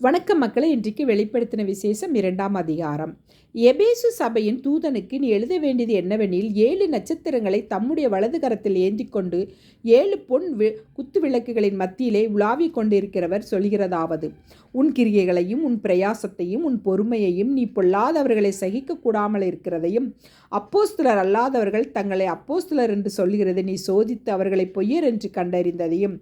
வணக்கம் மக்களே. இன்றைக்கு வெளிப்படுத்தின விசேஷம் 2ஆம் அதிகாரம். எபேசு சபையின் தூதனுக்கு நீ எழுத வேண்டியது என்னவெனில், 7 நட்சத்திரங்களை தம்முடைய வலது கரத்தில் ஏந்தி கொண்டு 7 பொன் குத்து விளக்குகளின் மத்தியிலே உலாவிக் கொண்டிருக்கிறவர் சொல்கிறதாவது: உன் கிரியைகளையும் உன் பிரயாசத்தையும் உன் பொறுமையையும், நீ பொல்லாதவர்களை சகிக்க கூடாமல் இருக்கிறதையும், அப்போஸ்தலர் அல்லாதவர்கள் தங்களை அப்போஸ்தலர் என்று சொல்கிறது நீ சோதித்து அவர்களை பொய்யர் என்று கண்டறிந்ததையும்,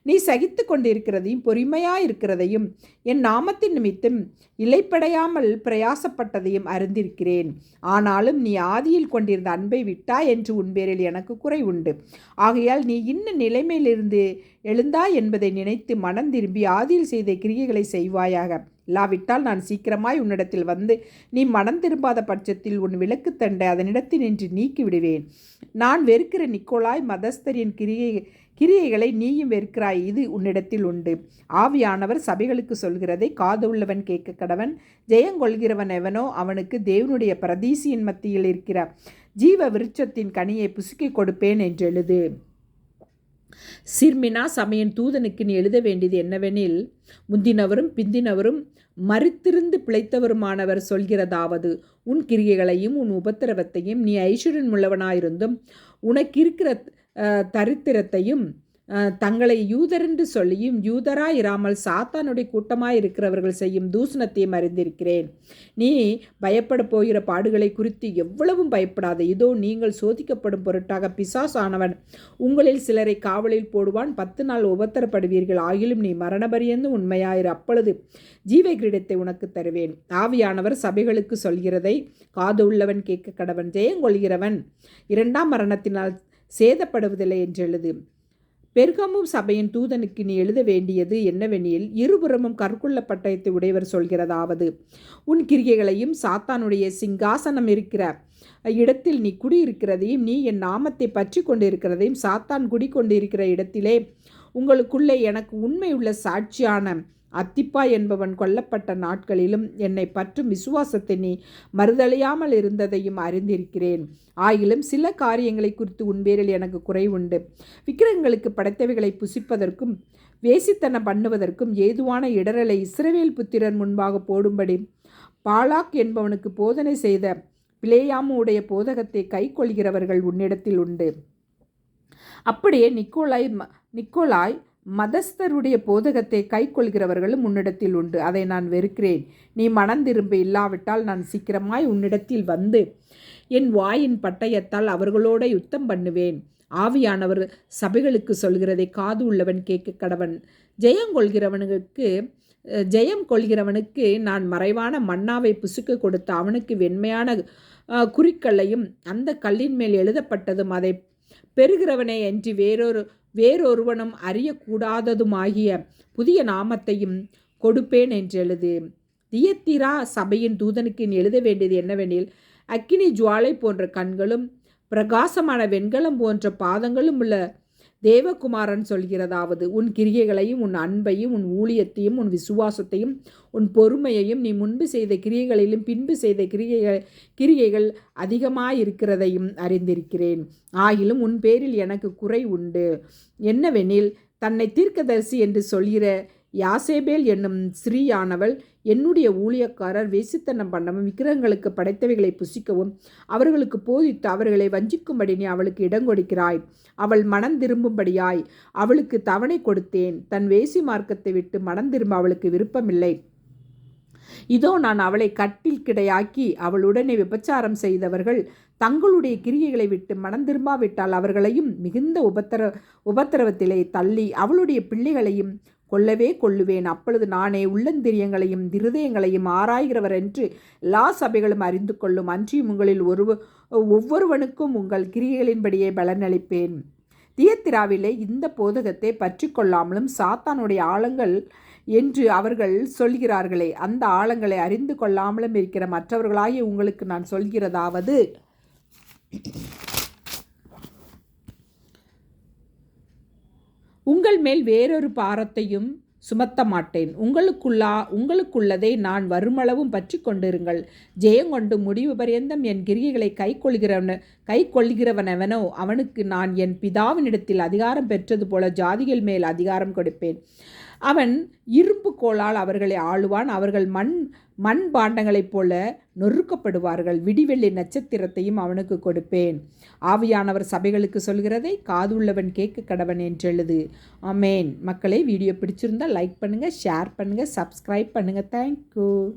நீ சகித்து கொண்டிருக்கிறதையும் பொறுமையாயிருக்கிறதையும், என் நாமத்தின் நிமித்தம் இலைப்படையாமல் பிரயாசப்பட்டதையும் அறிந்திருக்கிறேன். ஆனாலும் நீ ஆதியில் கொண்டிருந்த அன்பை விட்டாய் என்று உன் பேரில் எனக்கு குறை உண்டு. ஆகையால் நீ இன்னும் நிலைமையிலிருந்து எழுந்தாய் என்பதை நினைத்து மனம் திரும்பி ஆதியில் செய்த கிரியைகளை செய்வாயாக. இல்லாவிட்டால் நான் சீக்கிரமாய் உன்னிடத்தில் வந்து நீ மனம் திரும்பாத பட்சத்தில் உன் விளக்குத்தண்டை அதனிடத்தில் நின்று நீக்கி விடுவேன். நான் வெறுக்கிற நிக்கோலாய் மதஸ்தரின் கிரியைகளை நீயும் வெறுக்கிறாய், இது உன்னிடத்தில் உண்டு. ஆவியானவர் சபைகளுக்கு சொல்கிறதை காதுள்ளவன் கேட்க கடவன். ஜெயங்கொள்கிறவன் எவனோ அவனுக்கு தேவனுடைய பிரதீசியின் மத்தியில் இருக்கிற ஜீவ விருட்சத்தின் கனியை புசுக்கி கொடுப்பேன் என்று எழுது. சிர்மினா சபையின் தூதனுக்கு நீ எழுத வேண்டியது என்னவெனில், முந்தினவரும் பிந்தினவரும் மறித்திருந்து பிழைத்தவருமானவர் சொல்கிறதாவது: உன் கிரியைகளையும் உன் உபத்திரவத்தையும், நீ ஐஸ்வர்யம் உள்ளவனாயிருந்தும் உனக்கிருக்கிற தரித்திரத்தையும், தங்களை யூதரென்று சொல்லியும் யூதராயிராமல் சாத்தானுடைய கூட்டமாயிருக்கிறவர்கள் செய்யும் தூஷணத்தையும் அறிந்திருக்கிறேன். நீ பயப்பட போகிற பாடுகளை குறித்து எவ்வளவும் பயப்படாத. இதோ நீங்கள் சோதிக்கப்படும் பொருட்டாக பிசாசானவன் உங்களில் சிலரை காவலில் போடுவான். 10 நாள் உபத்திரப்படுவீர்கள். ஆகிலும் நீ மரணபரியந்து உண்மையாயிரு, அப்பொழுது ஜீவ கிரீடத்தை உனக்கு தருவேன். ஆவியானவர் சபைகளுக்கு சொல்கிறதை காது உள்ளவன் கேட்க கடவன். ஜெயங்கொள்கிறவன் 2ஆம் மரணத்தினால் சேதப்படுவதில்லை என்று எழுது. பெர்கமு சபையின் தூதனுக்கு நீ எழுத வேண்டியது என்னவெனில், இருபுறமும் கற்குள்ள பட்டயத்தை உடையவர் சொல்கிறதாவது: உன் கிரியைகளையும் சாத்தானுடைய சிங்காசனம் இருக்கிற இடத்தில் நீ குடியிருக்கிறதையும், நீ என் நாமத்தை பற்றி கொண்டிருக்கிறதையும், சாத்தான் குடிக்கொண்டிருக்கிற இடத்திலே உங்களுக்குள்ளே எனக்கு உண்மையுள்ள சாட்சியான அத்திப்பா என்பவன் கொல்லப்பட்ட நாட்களிலும் என்னை பற்றும் விசுவாசத்தை நீ மறுதலையாமல் இருந்ததையும் அறிந்திருக்கிறேன். ஆயிலும் சில காரியங்களை குறித்து உன் பேரில் எனக்கு குறை உண்டு. விக்கிரகங்களுக்கு படைத்தவைகளை புசிப்பதற்கும் வேசித்தனம் பண்ணுவதற்கும் ஏதுவான இடரலை இஸ்ரவேல் புத்திரர் முன்பாக போடும்படி பாலாக் என்பவனுக்கு போதனை செய்த பிலேயாமு உடைய போதகத்தை கை கொள்கிறவர்கள் உன்னிடத்தில் உண்டு. அப்படியே நிக்கோலாய் மதஸ்தருடைய போதகத்தை கை கொள்கிறவர்களும் உன்னிடத்தில் உண்டு. அதை நான் வெறுக்கிறேன். நீ மனம் திரும்ப, இல்லாவிட்டால் நான் சீக்கிரமாய் உன்னிடத்தில் வந்து என் வாயின் பட்டயத்தால் அவர்களோட யுத்தம் பண்ணுவேன். ஆவியானவர் சபைகளுக்கு சொல்கிறதை காது உள்ளவன் கேட்க கடவன். ஜெயம் கொள்கிறவனுக்கு நான் மறைவான மன்னாவை புசுக்க கொடுத்து அவனுக்கு வெண்மையான குறிக்கல்லையும் அந்த கல்லின் மேல் எழுதப்பட்டதும் அதை பெறுகிறவனே என்று வேறொருவனும் அறியக்கூடாததுமாகிய புதிய நாமத்தையும் கொடுப்பேன் என்று எழுது. தியத்திரா சபையின் தூதனுக்கு எழுத வேண்டியது என்னவெனில், அக்கினி ஜுவாலை போன்ற கண்களும் பிரகாசமான வெண்கலம் போன்ற பாதங்களும் உள்ள தேவகுமாரன் சொல்கிறதாவது: உன் கிரியைகளையும் உன் அன்பையும் உன் ஊழியத்தையும் உன் விசுவாசத்தையும் உன் பொறுமையையும், நீ முன்பு செய்த கிரியைகளிலும் பின்பு செய்த கிரியைகள் அதிகமாயிருக்கிறதையும் அறிந்திருக்கிறேன். ஆகிலும் உன் பேரில் எனக்கு குறை உண்டு. என்னவெனில், தன்னை தீர்க்கதரிசி என்று சொல்கிற யாசேபேல் என்னும் ஸ்ரீயானவள் என்னுடைய ஊழியக்காரர் வேசித்தனம் பண்ணவும் விக்கிரகங்களுக்கு படைத்தவைகளை புசிக்கவும் அவர்களுக்கு போதித்து அவர்களை வஞ்சிக்கும்படி நீ அவளுக்கு இடம் கொடுக்கிறாய். அவள் மனம் திரும்பும்படியாய் அவளுக்கு தவணை கொடுத்தேன். தன் வேசி மார்க்கத்தை விட்டு மனம் திரும்ப அவளுக்கு விருப்பமில்லை. இதோ நான் அவளை கட்டில் கிடையாக்கி அவளுடனே விபச்சாரம் செய்தவர்கள் தங்களுடைய கிரியைகளை விட்டு மனம் திரும்பாவிட்டால் அவர்களையும் மிகுந்த உபத்திரவத்திலே தள்ளி அவளுடைய பிள்ளைகளையும் கொல்லுவேன். அப்பொழுது நானே உள்ளந்திரியங்களையும் இருதயங்களையும் ஆராய்கிறவர் என்று எல்லா சபைகளும் அறிந்து கொள்ளும். அன்றியும் உங்களில் ஒவ்வொருவனுக்கும் உங்கள் கிரியைகளின்படியே பலனளிப்பேன். தியத்திராவிலே இந்த போதகத்தை பற்றி கொள்ளாமலும் சாத்தானுடைய ஆழங்கள் என்று அவர்கள் சொல்கிறார்களே, அந்த ஆழங்களை அறிந்து கொள்ளாமலும் இருக்கிற மற்றவர்களாகிய உங்களுக்கு நான் சொல்கிறதாவது: உங்கள் மேல் வேறொரு பாரத்தையும் சுமத்த மாட்டேன். உங்களுக்குள்ளதை நான் வருமளவும் பற்றி கொண்டிருங்கள். ஜெயங்கொண்டு முடிவு பரியந்தம் என் கிரியைகளை கை கொள்கிறவனவனோ அவனுக்கு நான் என் பிதாவினிடத்தில் அதிகாரம் பெற்றது போல ஜாதிகள் மேல் அதிகாரம் கொடுப்பேன். அவன் இரும்பு கோலால் அவர்களை ஆளுவான். அவர்கள் மண் பாண்டங்களைப் போல நொறுக்கப்படுவார்கள். விடிவெள்ளி நட்சத்திரத்தையும் அவனுக்கு கொடுப்பேன். ஆவியானவர் சபைகளுக்கு சொல்கிறதை காதுள்ளவன் கேட்க கடவன் என்றெழுது. ஆமேன். மக்களே, வீடியோ பிடிச்சிருந்தால் லைக் பண்ணுங்கள், ஷேர் பண்ணுங்கள், சப்ஸ்கிரைப் பண்ணுங்கள். தேங்க்யூ.